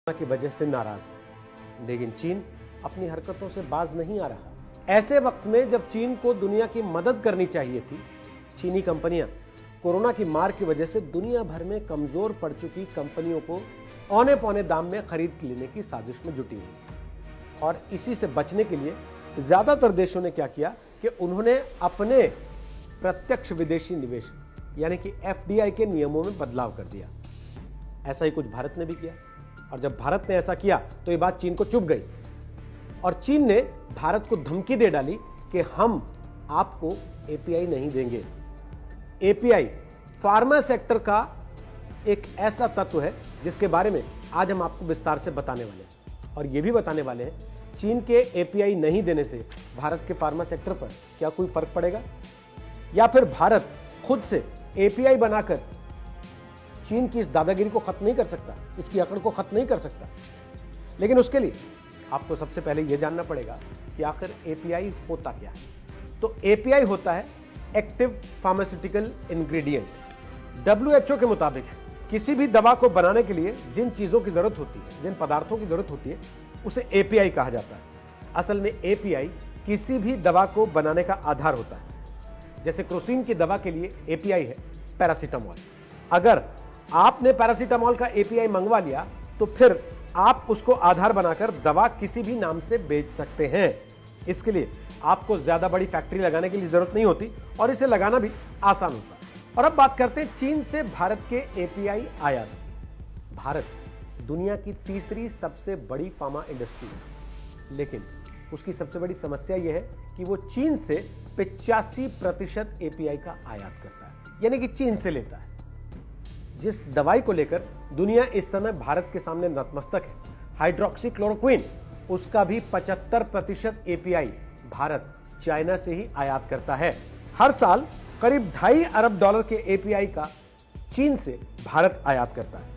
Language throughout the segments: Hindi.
की वजह से नाराज है, लेकिन चीन अपनी हरकतों से बाज नहीं आ रहा। ऐसे वक्त में जब चीन को दुनिया की मदद करनी चाहिए थी, चीनी कंपनियां कोरोना की मार की वजह से दुनिया भर में कमजोर पड़ चुकी कंपनियों को औने पौने दाम में खरीद लेने की साजिश में जुटी हुई। और इसी से बचने के लिए ज्यादातर देशों ने क्या किया कि उन्होंने अपने प्रत्यक्ष विदेशी निवेश यानी कि एफडीआई के नियमों में बदलाव कर दिया। ऐसा ही कुछ भारत ने भी किया, और जब भारत ने ऐसा किया तो ये बात चीन को चुभ गई और चीन ने भारत को धमकी दे डाली कि हम आपको एपीआई नहीं देंगे। एपीआई फार्मा सेक्टर का एक ऐसा तत्व है जिसके बारे में आज हम आपको विस्तार से बताने वाले हैं, और ये भी बताने वाले हैं चीन के एपीआई नहीं देने से भारत के फार्मा सेक्टर पर क्या कोई फर्क पड़ेगा, या फिर भारत खुद से एपीआई बनाकर चीन की इस दादागिरी को खत्म नहीं कर सकता, इसकी अकड़ को खत्म नहीं कर सकता। लेकिन उसके लिए आपको सबसे पहले यह जानना पड़ेगा कि आखिर एपीआई होता क्या है। तो एपीआई होता है एक्टिव फार्मास्यूटिकल इंग्रेडिएंट। डब्ल्यूएचओ के मुताबिक किसी भी दवा को बनाने के लिए जिन चीजों की जरूरत होती है, जिन पदार्थों की जरूरत होती है, उसे एपीआई कहा जाता है। असल में एपीआई किसी भी दवा को बनाने का आधार होता है। जैसे क्रोसिन की दवा के लिए एपीआई है पैरासीटामोल। अगर आपने पैरासीटामोल का एपीआई मंगवा लिया तो फिर आप उसको आधार बनाकर दवा किसी भी नाम से बेच सकते हैं। इसके लिए आपको ज्यादा बड़ी फैक्ट्री लगाने की जरूरत नहीं होती और इसे लगाना भी आसान होता है। और अब बात करते हैं चीन से भारत के एपीआई आयात। भारत दुनिया की तीसरी सबसे बड़ी फार्मा इंडस्ट्री है, लेकिन उसकी सबसे बड़ी समस्या यह है कि वो चीन से 85% एपीआई का आयात करता है, यानी कि चीन से लेता है। जिस दवाई को लेकर दुनिया इस समय भारत के सामने नतमस्तक है, हाइड्रोक्सी क्लोरोक्विन, उसका भी 75% एपीआई भारत चाइना से ही आयात करता है। हर साल करीब $2.5 अरब के एपीआई का चीन से भारत आयात करता है।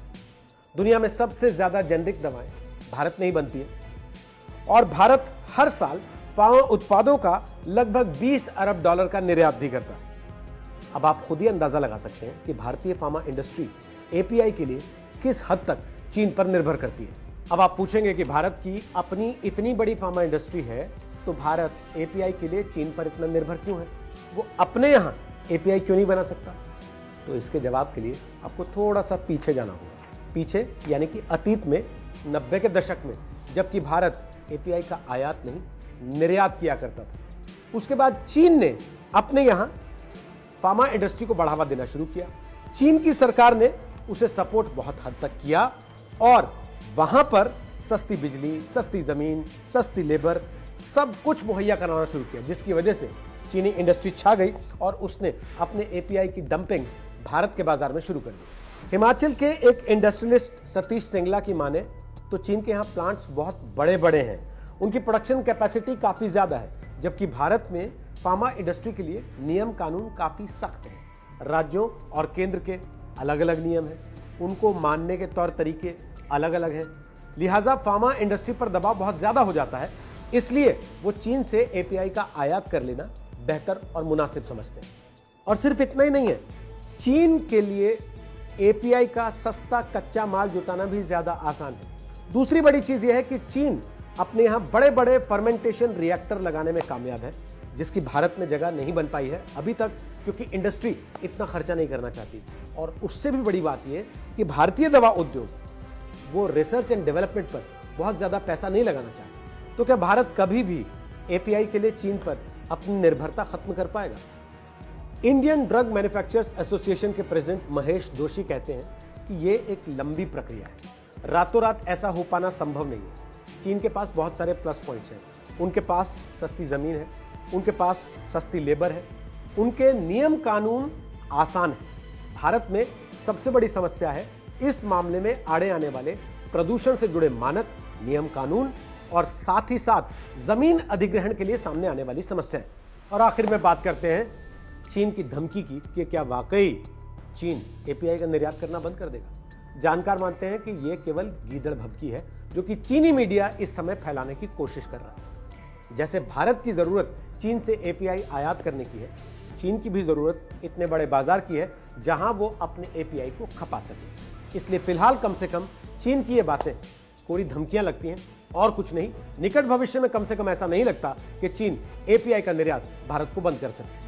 दुनिया में सबसे ज्यादा जेनरिक दवाएं भारत में ही बनती है, और भारत हर साल फार्मा उत्पादों का लगभग $20 अरब का निर्यात भी करता है। अब आप खुद ही अंदाजा लगा सकते हैं कि भारतीय फार्मा इंडस्ट्री एपीआई के लिए किस हद तक चीन पर निर्भर करती है। अब आप पूछेंगे कि भारत की अपनी इतनी बड़ी फार्मा इंडस्ट्री है तो भारत एपीआई के लिए चीन पर इतना निर्भर क्यों है, वो अपने यहां एपीआई क्यों नहीं बना सकता? तो इसके जवाब के लिए आपको थोड़ा सा पीछे जाना होगा। पीछे यानी कि अतीत में 90 के दशक में, जबकि भारत एपीआई का आयात नहीं निर्यात किया करता था। उसके बाद चीन ने अपने यहां फार्मा इंडस्ट्री को बढ़ावा देना शुरू किया। चीन की सरकार ने उसे सपोर्ट बहुत हद तक किया और वहां पर सस्ती बिजली, सस्ती जमीन, सस्ती लेबर, सब कुछ मुहैया कराना शुरू किया, जिसकी वजह से चीनी इंडस्ट्री छा गई और उसने अपने एपीआई की डंपिंग भारत के बाजार में शुरू कर दी। हिमाचल के एक इंडस्ट्रियलिस्ट सतीश सिंगला की माने तो चीन के यहां प्लांट्स बहुत बड़े बड़े हैं, उनकी प्रोडक्शन कैपेसिटी काफी ज्यादा है, जबकि भारत में फार्मा इंडस्ट्री के लिए नियम कानून काफी सख्त है। राज्यों और केंद्र के अलग अलग नियम हैं, उनको मानने के तौर तरीके अलग अलग हैं, लिहाजा फार्मा इंडस्ट्री पर दबाव बहुत ज्यादा हो जाता है। इसलिए वो चीन से एपीआई का आयात कर लेना बेहतर और मुनासिब समझते हैं। और सिर्फ इतना ही नहीं है, चीन के लिए एपीआई का सस्ता कच्चा माल जुटाना भी ज्यादा आसान है। दूसरी बड़ी चीज यह है कि चीन अपने यहां बड़े बड़े फर्मेंटेशन रिएक्टर लगाने में कामयाब है, जिसकी भारत में जगह नहीं बन पाई है अभी तक, क्योंकि इंडस्ट्री इतना खर्चा नहीं करना चाहती। और उससे भी बड़ी बात यह कि भारतीय दवा उद्योग वो रिसर्च एंड डेवलपमेंट पर बहुत ज्यादा पैसा नहीं लगाना चाहता। तो क्या भारत कभी भी एपीआई के लिए चीन पर अपनी निर्भरता खत्म कर पाएगा? इंडियन ड्रग मैन्युफैक्चरर्स एसोसिएशन के प्रेसिडेंट महेश जोशी कहते हैं कि यह एक लंबी प्रक्रिया है, रातों रात ऐसा हो पाना संभव नहीं है। चीन के पास बहुत सारे प्लस पॉइंट्स हैं, उनके पास सस्ती जमीन है, उनके पास सस्ती लेबर है, उनके नियम कानून आसान है। भारत में सबसे बड़ी समस्या है इस मामले में आड़े आने वाले प्रदूषण से जुड़े मानक, नियम कानून और साथ ही साथ जमीन अधिग्रहण के लिए सामने आने वाली समस्या है। और आखिर में बात करते हैं चीन की धमकी की कि क्या वाकई चीन एपीआई का निर्यात करना बंद कर देगा? जानकार मानते हैं कि यह केवल गीदड़ भभकी है जो कि चीनी मीडिया इस समय फैलाने की कोशिश कर रहा है। जैसे भारत की जरूरत चीन से एपीआई आयात करने की है, चीन की भी जरूरत इतने बड़े बाजार की है जहां वो अपने एपीआई को खपा सके। इसलिए फिलहाल कम से कम चीन की ये बातें कोरी धमकियां लगती हैं और कुछ नहीं। निकट भविष्य में कम से कम ऐसा नहीं लगता कि चीन एपीआई का निर्यात भारत को बंद कर सके।